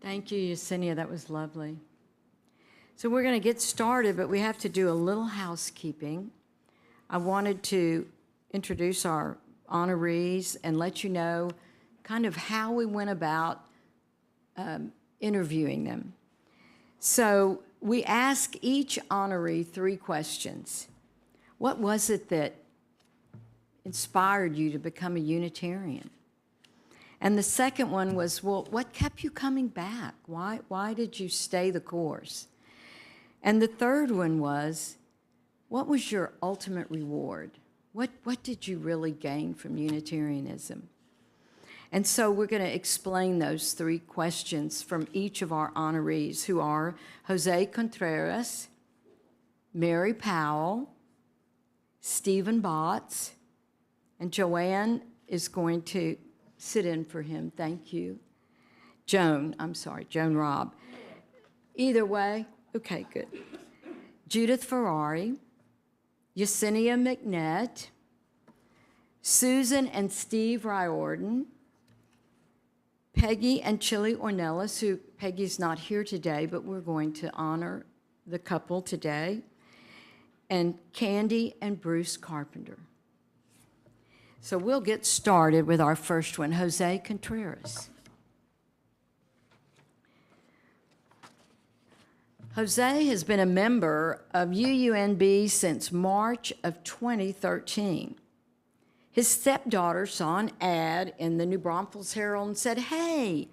Thank you, Yesenia. That was lovely. So we're going to get started, but we have to do a little housekeeping. I wanted to introduce our honorees and let you know kind of how we went about interviewing them. So we ask each honoree 3 questions. What was it that inspired you to become a Unitarian? And the second one was, well, what kept you coming back? Why did you stay the course? And the third one was, what was your ultimate reward? What did you really gain from Unitarianism? And so we're going to explain those 3 questions from each of our honorees, who are Jose Contreras, Mary Powell, Stephen Botts, and Joanne is going to sit in for him. Thank you. Joan Robb. Either way, okay, good. Judith Ferrari, Yesenia McNett, Susan and Steve Riordan, Peggy and Chili Ornelas, who Peggy's not here today, but we're going to honor the couple today, and Candy and Bruce Carpenter. So we'll get started with our first one, Jose Contreras. Jose has been a member of UUNB since March of 2013. His stepdaughter saw an ad in the New Braunfels Herald and said, "Hey,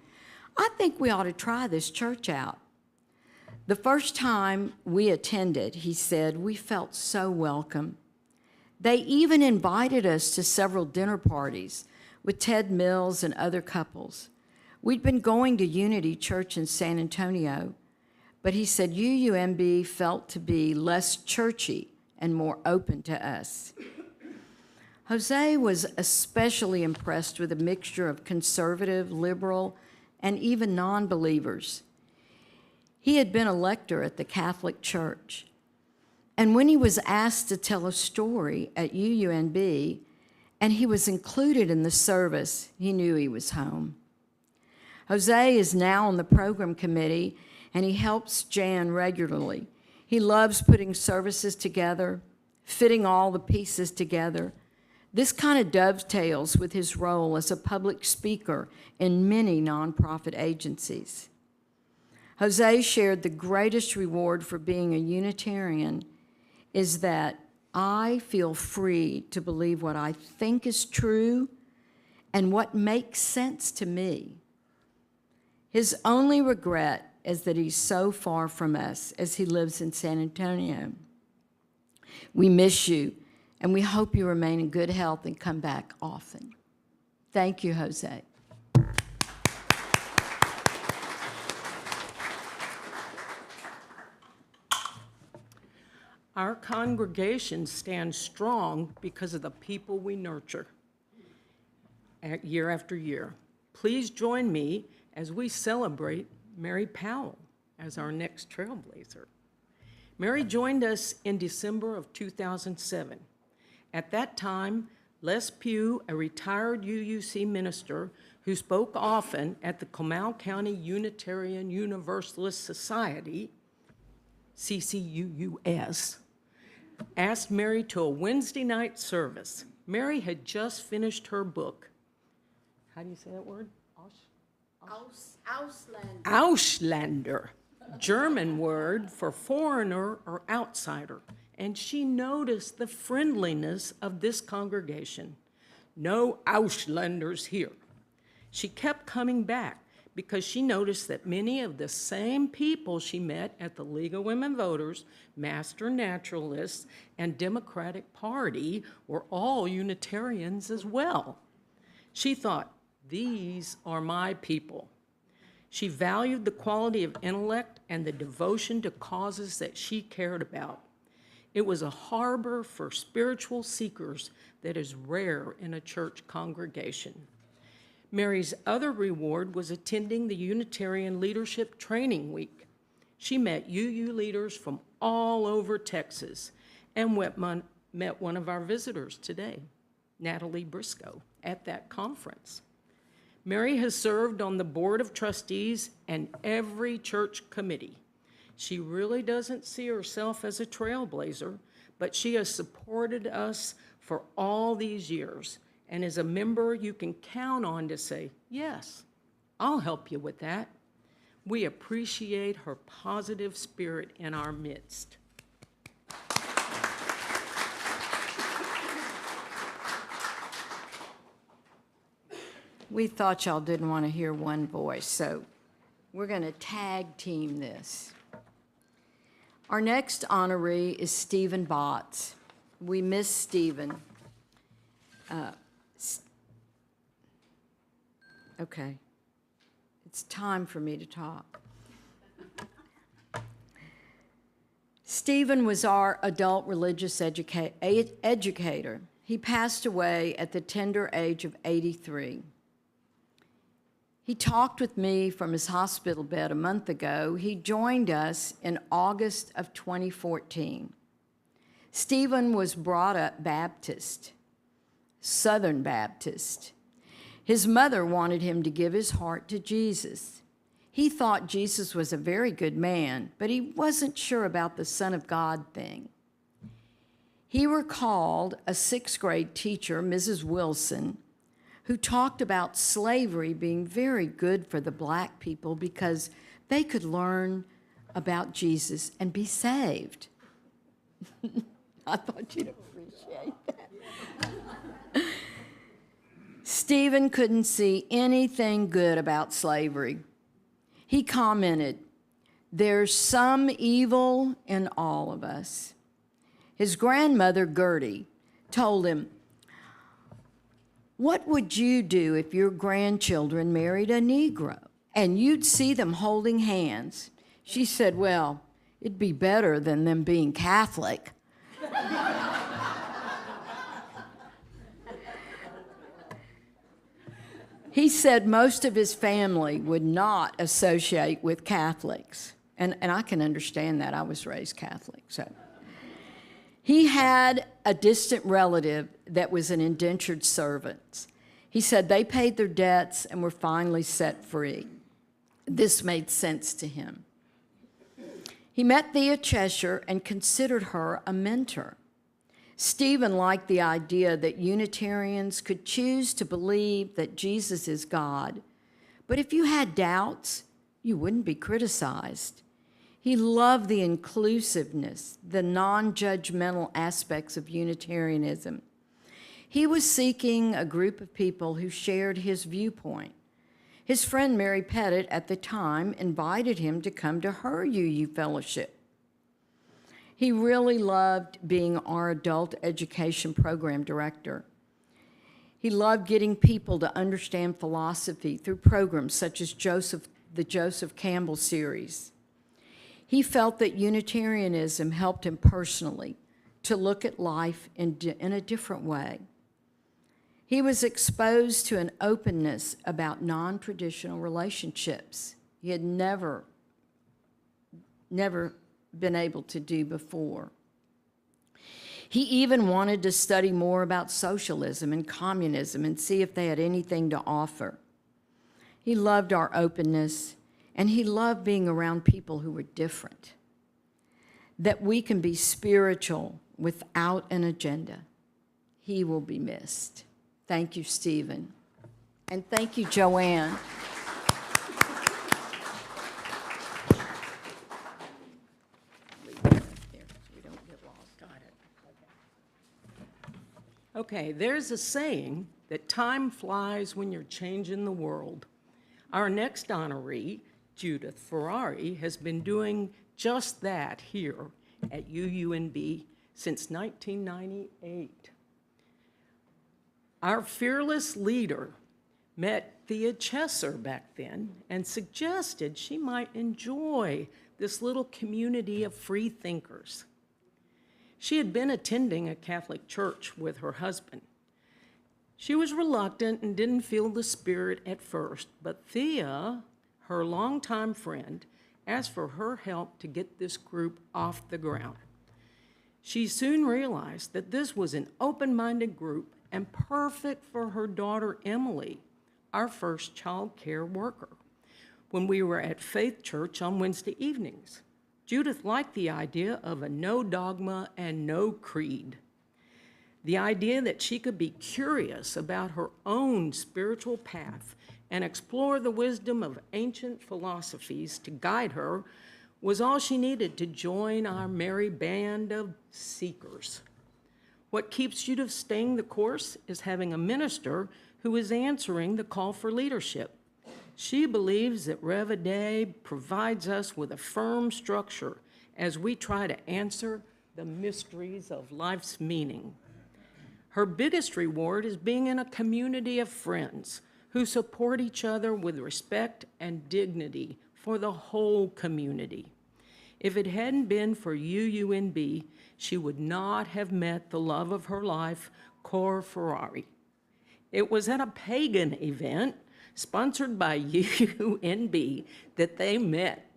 I think we ought to try this church out." The first time we attended, he said, we felt so welcome. They even invited us to several dinner parties with Ted Mills and other couples. We'd been going to Unity Church in San Antonio, but he said UUNB felt to be less churchy and more open to us. Jose was especially impressed with a mixture of conservative, liberal, and even non-believers. He had been a lector at the Catholic Church, and when he was asked to tell a story at UUNB, and he was included in the service, he knew he was home. Jose is now on the program committee, and he helps Jan regularly. He loves putting services together, fitting all the pieces together. This kind of dovetails with his role as a public speaker in many nonprofit agencies. Jose shared the greatest reward for being a Unitarian is that I feel free to believe what I think is true and what makes sense to me. His only regret is that he's so far from us as he lives in San Antonio. We miss you, and we hope you remain in good health and come back often. Thank you, Jose. Our congregation stands strong because of the people we nurture year after year. Please join me as we celebrate Mary Powell as our next trailblazer. Mary joined us in December of 2007. At that time, Les Pugh, a retired UUC minister who spoke often at the Comal County Unitarian Universalist Society, CCUUS, asked Mary to a Wednesday night service. Mary had just finished her book. How do you say that word? Auslander, German word for foreigner or outsider. And she noticed the friendliness of this congregation. No Ausländers here. She kept coming back because she noticed that many of the same people she met at the League of Women Voters, Master Naturalists, and Democratic Party were all Unitarians as well. She thought, these are my people. She valued the quality of intellect and the devotion to causes that she cared about. It was a harbor for spiritual seekers that is rare in a church congregation. Mary's other reward was attending the Unitarian Leadership Training Week. She met UU leaders from all over Texas and met one of our visitors today, Natalie Briscoe, at that conference. Mary has served on the Board of Trustees and every church committee. She really doesn't see herself as a trailblazer, but she has supported us for all these years, and as a member you can count on to say, yes, I'll help you with that. We appreciate her positive spirit in our midst. We thought y'all didn't want to hear one voice, so we're going to tag team this. Our next honoree is Stephen Botts. We miss Stephen. Okay. It's time for me to talk. Stephen was our adult religious educator. He passed away at the tender age of 83. He talked with me from his hospital bed a month ago. He joined us in August of 2014. Stephen was brought up Baptist, Southern Baptist. His mother wanted him to give his heart to Jesus. He thought Jesus was a very good man, but he wasn't sure about the Son of God thing. He recalled a sixth grade teacher, Mrs. Wilson, who talked about slavery being very good for the black people because they could learn about Jesus and be saved. I thought you'd appreciate that. Stephen couldn't see anything good about slavery. He commented, "There's some evil in all of us." His grandmother, Gertie, told him, "What would you do if your grandchildren married a Negro and you'd see them holding hands?" She said, "Well, it'd be better than them being Catholic." He said most of his family would not associate with Catholics. And I can understand that. I was raised Catholic, so. He had a distant relative that was an indentured servant. He said they paid their debts and were finally set free. This made sense to him. He met Thea Cheshire and considered her a mentor. Stephen liked the idea that Unitarians could choose to believe that Jesus is God, but if you had doubts, you wouldn't be criticized. He loved the inclusiveness, the non-judgmental aspects of Unitarianism. He was seeking a group of people who shared his viewpoint. His friend Mary Pettit at the time invited him to come to her UU fellowship. He really loved being our adult education program director. He loved getting people to understand philosophy through programs such as the Joseph Campbell series. He felt that Unitarianism helped him personally to look at life in a different way. He was exposed to an openness about non-traditional relationships he had never been able to do before. He even wanted to study more about socialism and communism and see if they had anything to offer. He loved our openness, and he loved being around people who were different, that we can be spiritual without an agenda. He will be missed. Thank you, Stephen. And thank you, Joanne. Okay, there's a saying that time flies when you're changing the world. Our next honoree, Judith Ferrari, has been doing just that here at UUNB since 1998. Our fearless leader met Thea Cheshire back then and suggested she might enjoy this little community of free thinkers. She had been attending a Catholic church with her husband. She was reluctant and didn't feel the spirit at first, but Thea, her longtime friend, asked for her help to get this group off the ground. She soon realized that this was an open-minded group and perfect for her daughter Emily, our first child care worker, when we were at Faith Church on Wednesday evenings. Judith liked the idea of a no dogma and no creed. The idea that she could be curious about her own spiritual path and explore the wisdom of ancient philosophies to guide her was all she needed to join our merry band of seekers. What keeps Judith staying the course is having a minister who is answering the call for leadership. She believes that Rev-A-Day provides us with a firm structure as we try to answer the mysteries of life's meaning. Her biggest reward is being in a community of friends who support each other with respect and dignity for the whole community. If it hadn't been for UUNB, she would not have met the love of her life, Cor Ferrari. It was at a pagan event sponsored by UUNB that they met.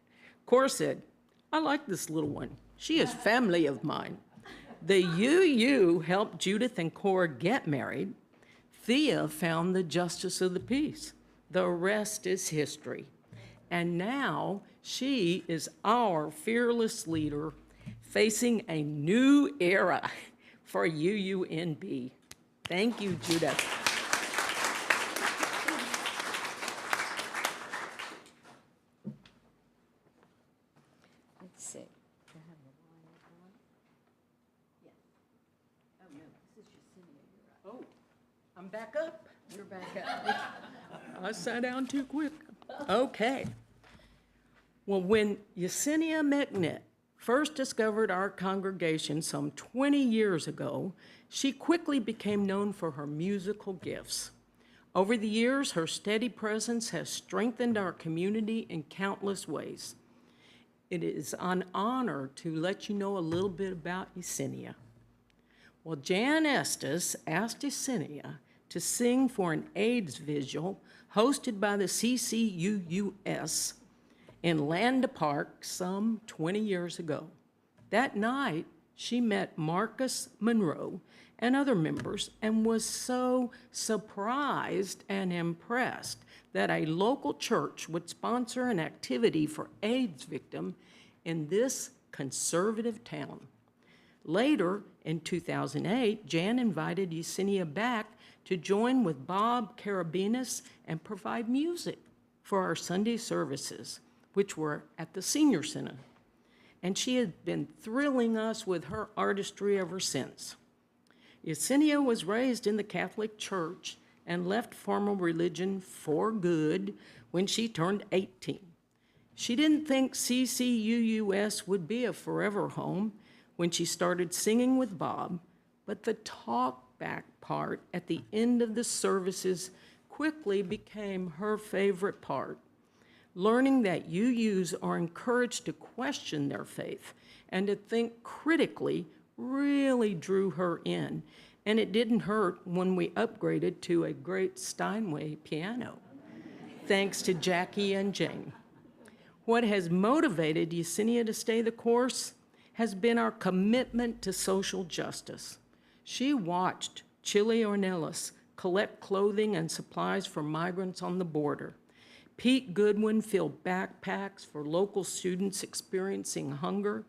Cor said, "I like this little one. She is family of mine." The UU helped Judith and Cor get married. Thea found the justice of the peace. The rest is history. And now she is our fearless leader facing a new era for UUNB. Thank you, Judith. Let's see. Do I have the line up on? Yeah. Oh, no, this is Yesenia. You're right. Oh, I'm back up. You're back up. I sat down too quick. Okay. Well, when Yesenia McNitt first discovered our congregation some 20 years ago, she quickly became known for her musical gifts. Over the years, her steady presence has strengthened our community in countless ways. It is an honor to let you know a little bit about Yesenia. Well, Jan Estes asked Yesenia to sing for an AIDS vigil hosted by the CCUUS in Landa Park some 20 years ago. That night, she met Marcus Monroe and other members and was so surprised and impressed that a local church would sponsor an activity for AIDS victims in this conservative town. Later, in 2008, Jan invited Yesenia back to join with Bob Carabinas and provide music for our Sunday services, which were at the Senior Center. And she had been thrilling us with her artistry ever since. Yesenia was raised in the Catholic Church and left formal religion for good when she turned 18. She didn't think CCUUS would be a forever home when she started singing with Bob, but the talk-back part at the end of the services quickly became her favorite part. Learning that UUs are encouraged to question their faith and to think critically really drew her in, and it didn't hurt when we upgraded to a great Steinway piano, thanks to Jackie and Jane. What has motivated Yesenia to stay the course has been our commitment to social justice. She watched Chile Ornelas collect clothing and supplies for migrants on the border. Pete Goodwin filled backpacks for local students experiencing hunger.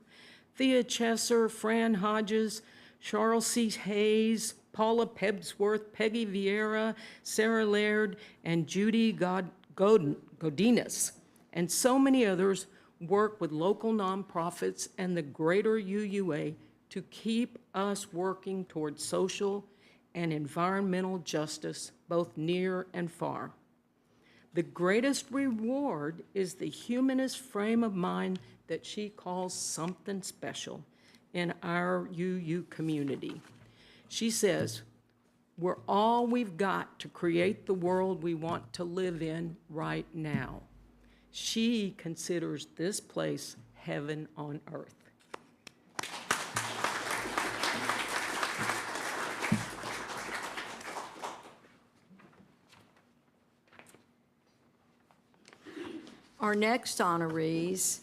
Thea Chesser, Fran Hodges, Charles C. Hayes, Paula Pebsworth, Peggy Vieira, Sarah Laird, and Judy Godinez, and so many others work with local nonprofits and the greater UUA to keep us working towards social and environmental justice, both near and far. The greatest reward is the humanist frame of mind that she calls something special in our UU community. She says, "We're all we've got to create the world we want to live in right now." She considers this place heaven on earth. Our next honorees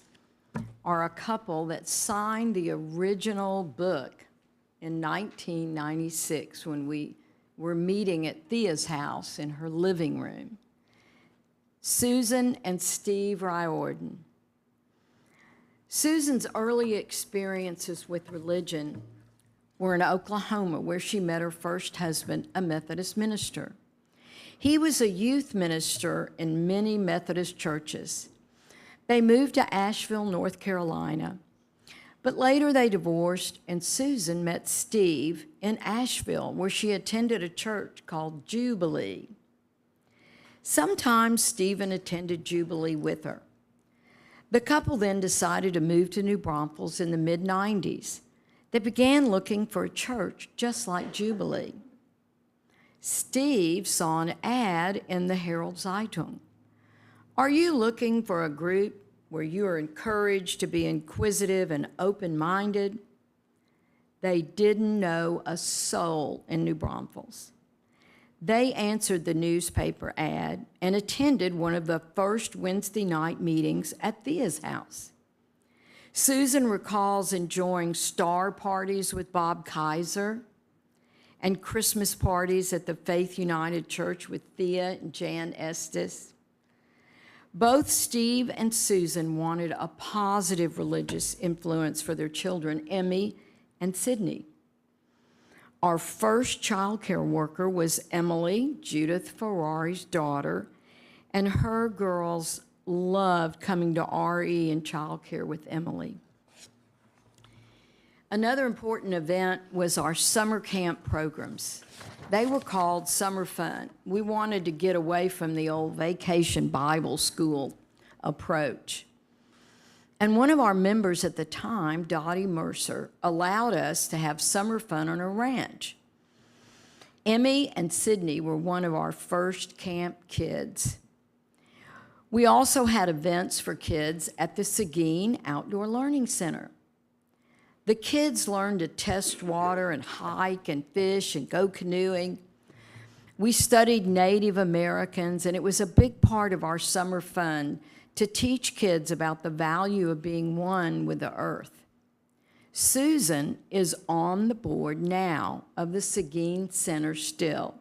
are a couple that signed the original book in 1996 when we were meeting at Thea's house in her living room. Susan and Steve Riordan. Susan's early experiences with religion were in Oklahoma, where she met her first husband, a Methodist minister. He was a youth minister in many Methodist churches. They moved to Asheville, North Carolina, but later they divorced, and Susan met Steve in Asheville, where she attended a church called Jubilee. Sometimes Stephen attended Jubilee with her. The couple then decided to move to New Braunfels in the mid-90s. They began looking for a church just like Jubilee. Steve saw an ad in the Herald Zeitung. Are you looking for a group where you are encouraged to be inquisitive and open-minded? They didn't know a soul in New Braunfels. They answered the newspaper ad and attended one of the first Wednesday night meetings at Thea's house. Susan recalls enjoying star parties with Bob Kaiser and Christmas parties at the Faith United Church with Thea and Jan Estes. Both Steve and Susan wanted a positive religious influence for their children, Emmy and Sydney. Our first child care worker was Emily, Judith Ferrari's daughter, and her girls loved coming to RE and child care with Emily. Another important event was our summer camp programs. They were called Summer Fun. We wanted to get away from the old vacation Bible school approach. And one of our members at the time, Dottie Mercer, allowed us to have summer fun on a ranch. Emmy and Sydney were one of our first camp kids. We also had events for kids at the Seguin Outdoor Learning Center. The kids learned to test water and hike and fish and go canoeing. We studied Native Americans, and it was a big part of our summer fun to teach kids about the value of being one with the earth. Susan is on the board now of the Seguin Center still,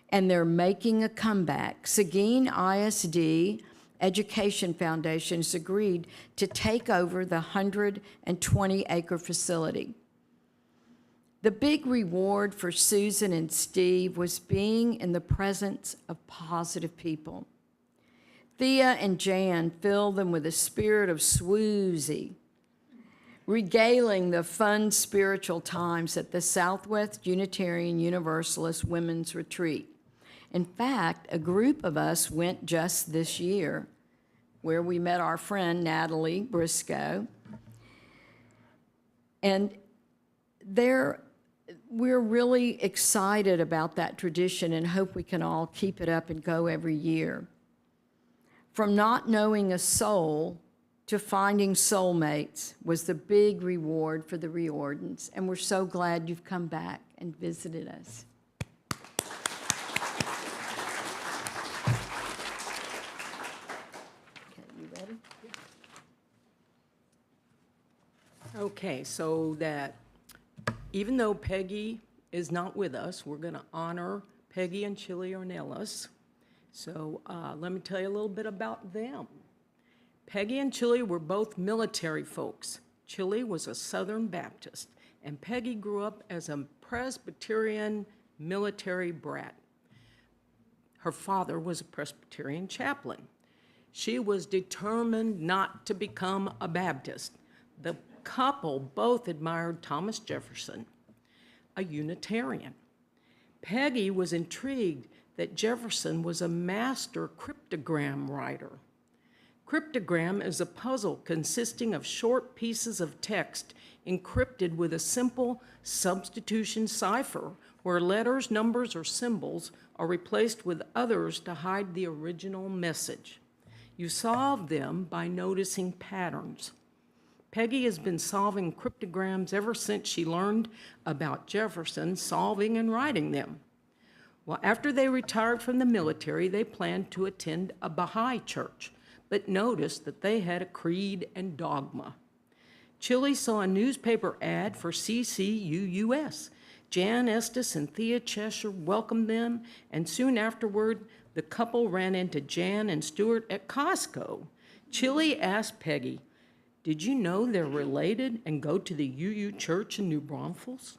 and they're making a comeback. Seguin ISD Education Foundation has agreed to take over the 120-acre facility. The big reward for Susan and Steve was being in the presence of positive people. Thea and Jan filled them with a spirit of swoozy, regaling the fun spiritual times at the Southwest Unitarian Universalist Women's Retreat. In fact, a group of us went just this year, where we met our friend Natalie Briscoe. And we're really excited about that tradition and hope we can all keep it up and go every year. From not knowing a soul to finding soulmates was the big reward for the Riordans, and we're so glad you've come back and visited us. Okay, you ready? Okay, so that even though Peggy is not with us, we're going to honor Peggy and Chili Ornelas. So let me tell you a little bit about them. Peggy and Chili were both military folks. Chili was a Southern Baptist, and Peggy grew up as a Presbyterian military brat. Her father was a Presbyterian chaplain. She was determined not to become a Baptist. The couple both admired Thomas Jefferson, a Unitarian. Peggy was intrigued that Jefferson was a master cryptogram writer. Cryptogram is a puzzle consisting of short pieces of text encrypted with a simple substitution cipher where letters, numbers, or symbols are replaced with others to hide the original message. You solve them by noticing patterns. Peggy has been solving cryptograms ever since she learned about Jefferson solving and writing them. Well, after they retired from the military, they planned to attend a Baha'i church, but noticed that they had a creed and dogma. Chili saw a newspaper ad for CCUUS. Jan Estes and Thea Cheshire welcomed them, and soon afterward, The couple ran into Jan and Stuart at Costco. Chili asked Peggy, "Did you know they're related and go to the UU Church in New Braunfels?"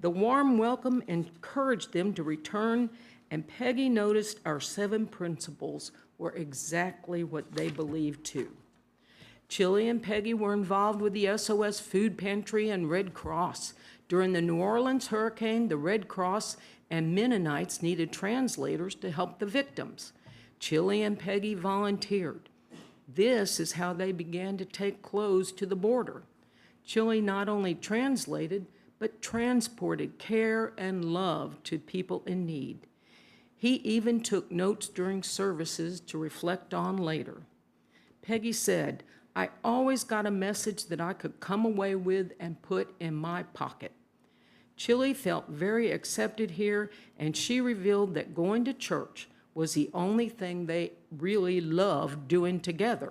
The warm welcome encouraged them to return, and Peggy noticed our 7 principles were exactly what they believed too. Chili and Peggy were involved with the SOS Food Pantry and Red Cross. During the New Orleans hurricane, the Red Cross and Mennonites needed translators to help the victims. Chili and Peggy volunteered. This is how they began to take clothes to the border. Chili not only translated, but transported care and love to people in need. He even took notes during services to reflect on later. Peggy said, "I always got a message that I could come away with and put in my pocket." Chili felt very accepted here, and she revealed that going to church was the only thing they really loved doing together.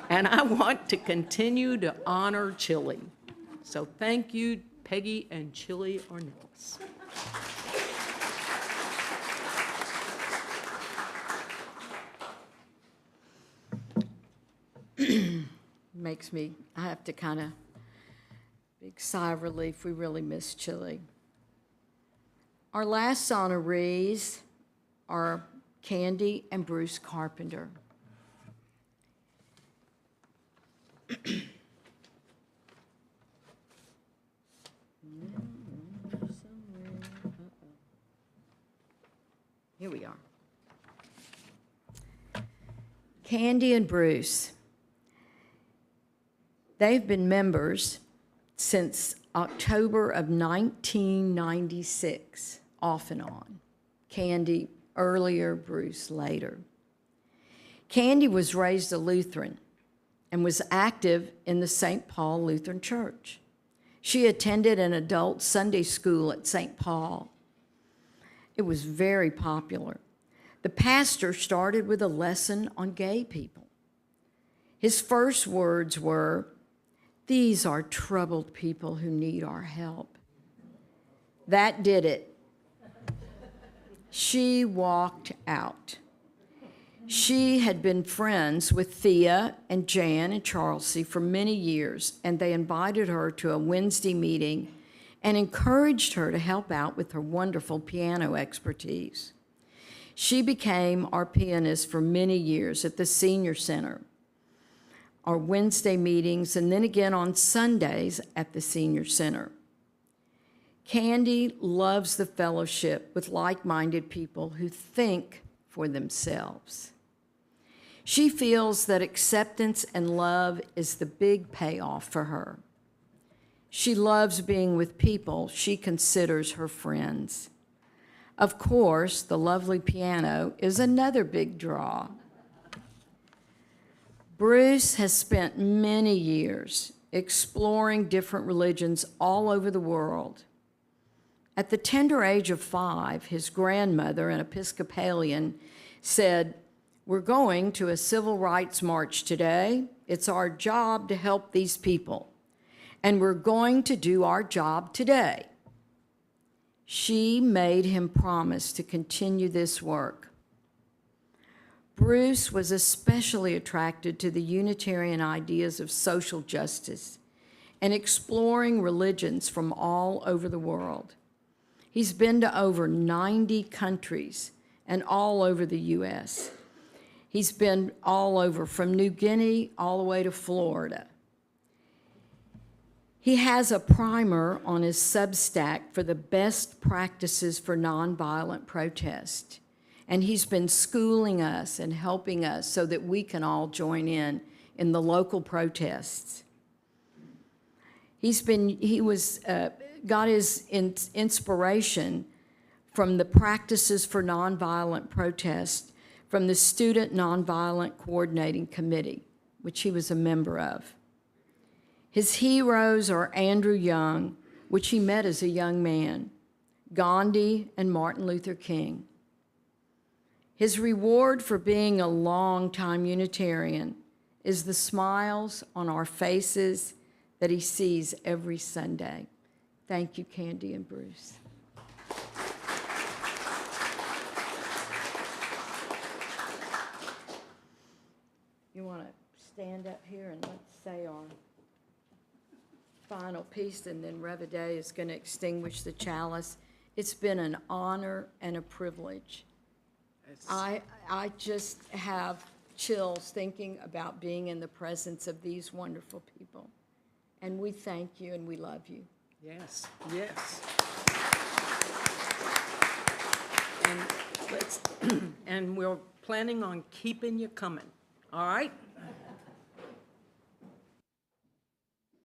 And I want to continue to honor Chili. So thank you, Peggy and Chili Ornelas. I have to kind of, big sigh of relief. We really miss Chili. Our last honorees are Candy and Bruce Carpenter. Here we are. Candy and Bruce. They've been members since October of 1996, off and on. Candy earlier, Bruce later. Candy was raised a Lutheran and was active in the St. Paul Lutheran Church. She attended an adult Sunday school at St. Paul. It was very popular. The pastor started with a lesson on gay people. His first words were, "These are troubled people who need our help." That did it. She walked out. She had been friends with Thea and Jan and Charlesy for many years, and they invited her to a Wednesday meeting and encouraged her to help out with her wonderful piano expertise. She became our pianist for many years at the Senior Center, our Wednesday meetings, and then again on Sundays at the Senior Center. Candy loves the fellowship with like-minded people who think for themselves. She feels that acceptance and love is the big payoff for her. She loves being with people she considers her friends. Of course, the lovely piano is another big draw. Bruce has spent many years exploring different religions all over the world. At the tender age of 5, his grandmother, an Episcopalian, said, "We're going to a civil rights march today. It's our job to help these people, and we're going to do our job today." She made him promise to continue this work. Bruce was especially attracted to the Unitarian ideas of social justice and exploring religions from all over the world. He's been to over 90 countries and all over the U.S. He's been all over, from New Guinea all the way to Florida. He has a primer on his Substack for the best practices for nonviolent protest, and he's been schooling us and helping us so that we can all join in the local protests. Got his inspiration from the practices for nonviolent protest from the Student Nonviolent Coordinating Committee, which he was a member of. His heroes are Andrew Young, which he met as a young man, Gandhi, and Martin Luther King. His reward for being a long-time Unitarian is the smiles on our faces that he sees every Sunday. Thank you, Candy and Bruce. stand up here and let's say our final piece, and then Reverend Day is going to extinguish the chalice. It's been an honor and a privilege. I just have chills thinking about being in the presence of these wonderful people. And we thank you and we love you. Yes, yes. And and we're planning on keeping you coming, all right?